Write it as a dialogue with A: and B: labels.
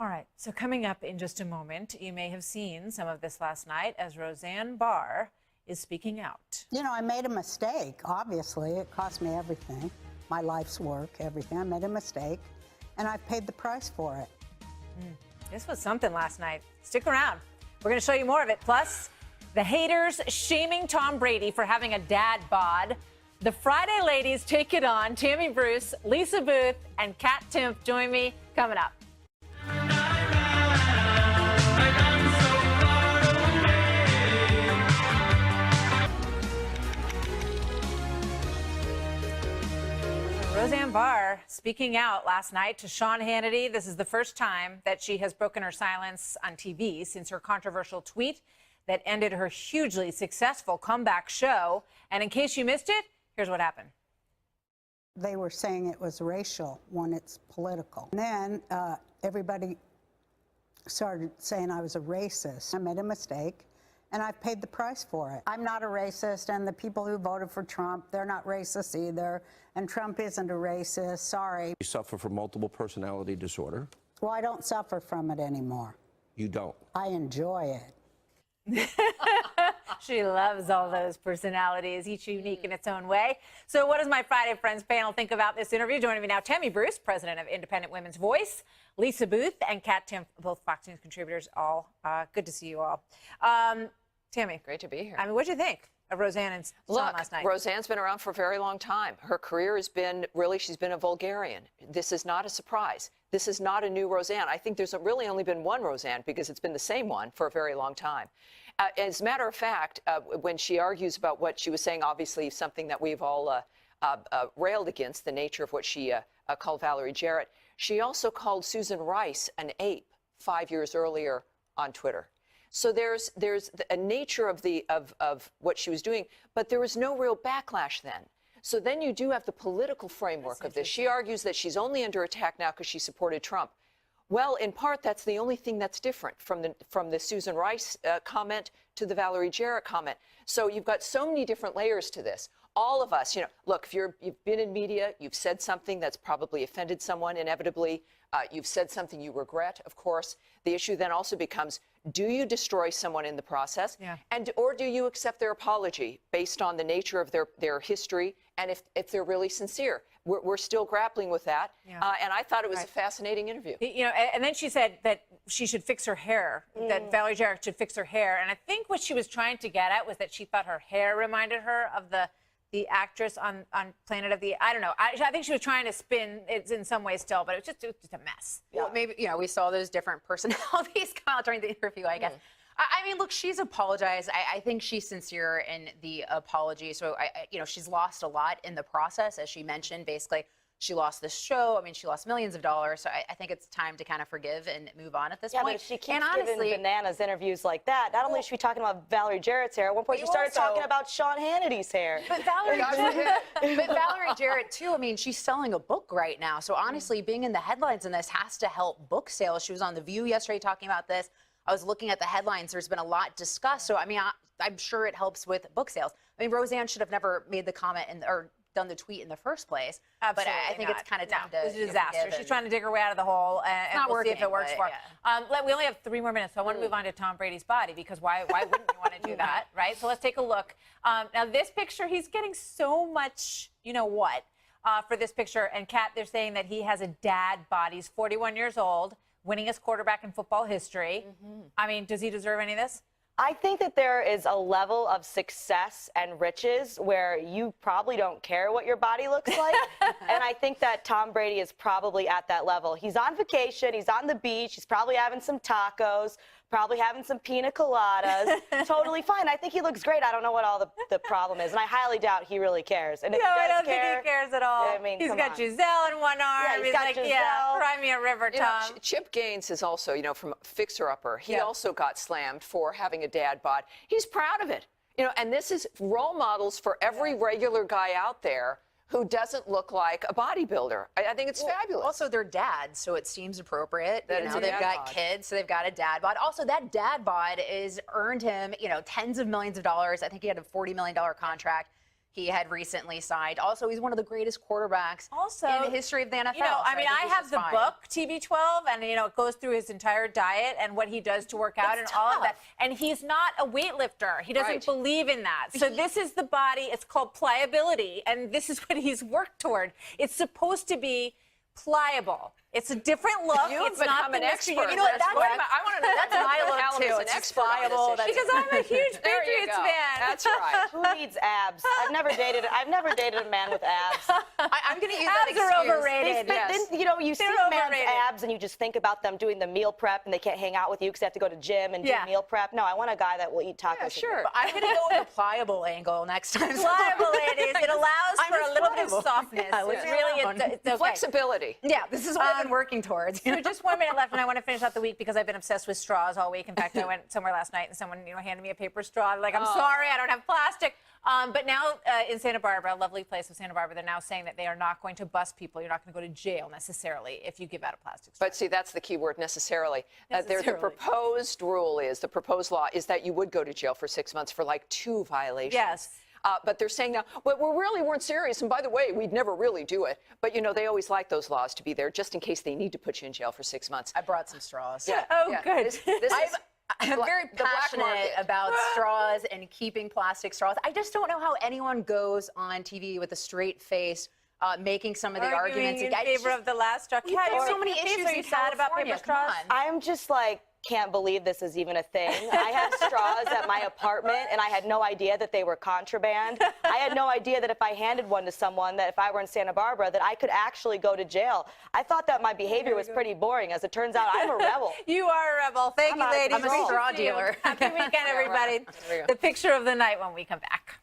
A: All right, so coming up in just a moment, you may have seen some of this last night as Roseanne Barr is speaking out.
B: You know, I made a mistake, obviously. It cost me everything, my life's work, everything. I made a mistake, and I've paid the price for it.
A: This was something last night. Stick around. We're going to show you more of it. Plus, the haters shaming Tom Brady for having a dad bod. The Friday ladies take it on. Tammy Bruce, Lisa Boothe, and Kat Timpf join me coming up. Roseanne Barr speaking out last night to Sean Hannity. This is the first time that she has broken her silence on TV since her controversial tweet that ended her hugely successful comeback show. And in case you missed it, here's what happened.
B: They were saying it was racial when it's political. And then everybody started saying I was a racist. I made a mistake, and I've paid the price for it. I'm not a racist, and the people who voted for Trump, they're not racist either, and Trump isn't a racist. Sorry.
C: You suffer from multiple personality disorder.
B: Well, I don't suffer from it anymore.
C: You don't.
B: I enjoy it.
A: She loves all those personalities, each unique in its own way. So what does my Friday Friends panel think about this interview? Joining me now, Tammy Bruce, president of Independent Women's Voice, Lisa Boothe, and Kat Timpf, both Fox News contributors. All good to see you all. Tammy.
D: Great to be here.
A: I mean, what'd you think of Roseanne and Sean last night?
D: Roseanne's been around for a very long time. Her career has been, she's been a vulgarian. This is not a surprise. This is not a new Roseanne. I think there's really only been one Roseanne because it's been the same one for a very long time. As a matter of fact, when she argues about what she was saying, obviously something that we've all railed against, the nature of what she called Valerie Jarrett, she also called Susan Rice an ape 5 years earlier on Twitter. So there's a nature of what she was doing, but there was no real backlash then. So then you do have the political framework of this. She argues that she's only under attack now because she supported Trump. Well, in part, that's the only thing that's different from the Susan Rice comment to the Valerie Jarrett comment. So you've got so many different layers to this. All of us, look, if you've been in media, you've said something that's probably offended someone, inevitably. You've said something you regret, of course. The issue then also becomes, do you destroy someone in the process? Yeah. Or do you accept their apology based on the nature of their history and if they're really sincere? We're still grappling with that. Yeah. And I thought it was a fascinating interview.
A: And then she said that she should fix her hair, that Valerie Jarrett should fix her hair. And I think what she was trying to get at was that she thought her hair reminded her of the actress on Planet of the, I don't know. I think she was trying to spin it in some ways still, but it was just a mess.
E: Well, maybe, we saw those different personalities come out during the interview, I guess. I mean, look, she's apologized. I think she's sincere in the apology. So, she's lost a lot in the process, as she mentioned. Basically, she lost this show. I mean, she lost millions of dollars. So I think it's time to kind of forgive and move on at this point.
F: Yeah, but if she keeps giving bananas interviews like that, not only is she talking about Valerie Jarrett's hair, at one point she started talking about Sean Hannity's hair.
E: But Valerie Jarrett, too, I mean, she's selling a book right now. So honestly, being in the headlines in this has to help book sales. She was on The View yesterday talking about this. I was looking at the headlines. There's been a lot discussed. So, I mean, I'm sure it helps with book sales. I mean, Roseanne should have never made the comment or done the tweet in the first place.
A: Absolutely
E: but I think it's kind of time to.
A: It's a disaster. She's trying to dig her way out of the hole, and we'll see if it works for her. Yeah. We only have 3 more minutes, so I want to move on to Tom Brady's body, because why wouldn't you want to do that, right? So let's take a look. Now, this picture, he's getting so much, for this picture. And Kat, they're saying that he has a dad bod. He's 41 years old, winningest quarterback in football history. I mean, does he deserve any of this?
F: I think that there is a level of success and riches where you probably don't care what your body looks like. And I think that Tom Brady is probably at that level. He's on vacation. He's on the beach. He's probably having some tacos, probably having some pina coladas. Totally fine. I think he looks great. I don't know what all the problem is. And I highly doubt he really cares. And if he does
A: I don't think he cares at all.
F: I mean,
A: he's got Giselle in one arm.
F: Yeah, he's got
A: like,
F: Giselle.
A: cry me a river, Tom.
D: Chip Gaines is also, from Fixer Upper. He also got slammed for having a dad bod. He's proud of it. And this is role models for every regular guy out there who doesn't look like a bodybuilder. I think it's fabulous.
E: Also, they're dads, so it seems appropriate. They've got kids, so they've got a dad bod. Also, that dad bod is earned him, tens of millions of dollars. I think he had a $40 million contract. he had recently signed. Also, he's one of the greatest quarterbacks in the history of the NFL.
A: You know, I mean, I have the
E: fine.
A: book, TB12, and, you know, it goes through his entire diet and what he does to work out and all of that. And he's not a weightlifter. He doesn't believe in that. So this is the body. It's called pliability, and this is what he's worked toward. It's supposed to be pliable. It's a different look.
D: You've
A: it's not
D: become an expert.
E: You know what?
D: I want to know.
E: That's my look too. It's pliable.
A: Because I'm a huge Patriots fan.
D: That's right.
F: Who needs abs? I've never dated a man with abs.
E: I'm going to use that
A: Abs
E: excuse.
A: are overrated.
F: Then, you know, you see
A: They're
F: a man's
A: overrated.
F: abs and you just think about them doing the meal prep and they can't hang out with you because they have to go to gym and do meal prep. No, I want a guy that will eat tacos.
D: Yeah, sure.
E: But I'm going to go with the pliable angle next time.
A: Pliable, ladies. It allows for a little bit of softness. It's really it's okay.
D: Flexibility.
E: Yeah, this is what I've been working towards.
A: So just 1 minute left, and I want to finish out the week because I've been obsessed with straws all week. In fact, I went somewhere last night and someone, you know, handed me a paper straw. Like, I'm sorry, I don't have plastic. But now in Santa Barbara, a lovely place of Santa Barbara, they're now saying that they are not going to bust people. You're not going to go to jail necessarily if you give out a plastic straw.
D: But see, that's the key word, necessarily. The
A: Necessarily.
D: proposed rule is, the proposed law is that you would go to jail for 6 months for like 2 violations.
A: Yes.
D: But they're saying now, but we really weren't serious. And by the way, we'd never really do it. But, you know, they always like those laws to be there just in case they need to put you in jail for 6 months.
E: I brought some straws.
D: Yeah.
A: Oh,
D: yeah.
A: good.
D: This is
E: I'm very
D: the black
E: passionate
D: market.
E: about straws and keeping plastic straws. I just don't know how anyone goes on TV with a straight face making some of the arguments
A: in favor of the last straw.
E: You've got so many
A: Are
E: issues
A: you
E: in
A: sad about
E: California.
A: paper straws?
E: Come on.
F: I'm just like, can't believe this is even a thing. I have straws at my apartment, and I had no idea that they were contraband. I had no idea that if I handed one to someone, that if I were in Santa Barbara, that I could actually go to jail. I thought that my behavior was pretty boring. As it turns out, I'm a rebel.
A: You are a rebel. Thank you, ladies.
E: I'm a straw dealer.
A: Happy weekend, everybody. The picture of the night when we come back.